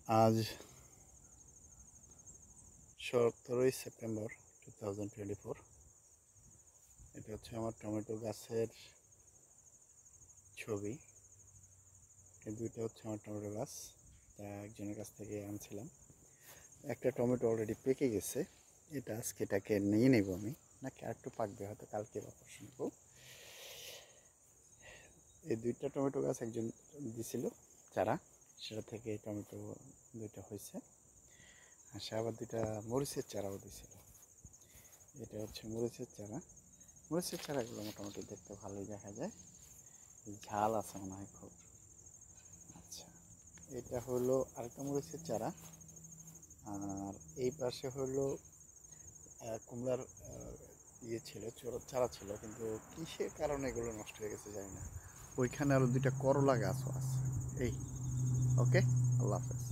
আজ 17ই সেপ্টেম্বর 2024। এটা হচ্ছে আমার টমেটো গাছের ছবি। এই দুইটা হচ্ছে আমার টমেটো গাছ, তা একজনের কাছ থেকে আনছিলাম। একটা টমেটো অলরেডি পেকে গেছে, এটাকে নিয়ে নেব আমি, নাকি আর একটু পাকবে, হয়তো কালকে বা পরশু নেব। এই দুইটা টমেটো গাছ একজন দিছিল চারা, সেটা থেকে টমেটো দুইটা হয়েছে। আর সে আবার দুইটা মরিচের চারাও দিছিল। এটা হচ্ছে মরিচের চারা। মরিচের চারাগুলো মোটামুটি দেখতে ভালোই দেখা যায়, ঝাল আছে মনে হয় খুব। আচ্ছা, এটা হলো আরেকটা মরিচের চারা। আর এই পাশে হলো কুমড়ার ছিল, চারা ছিল, কিন্তু কিসের কারণে এগুলো নষ্ট হয়ে গেছে জানি না। ওইখানে আরও দুইটা করলা গাছও আছে। এই, ওকে, আল্লাহ হাফেজ।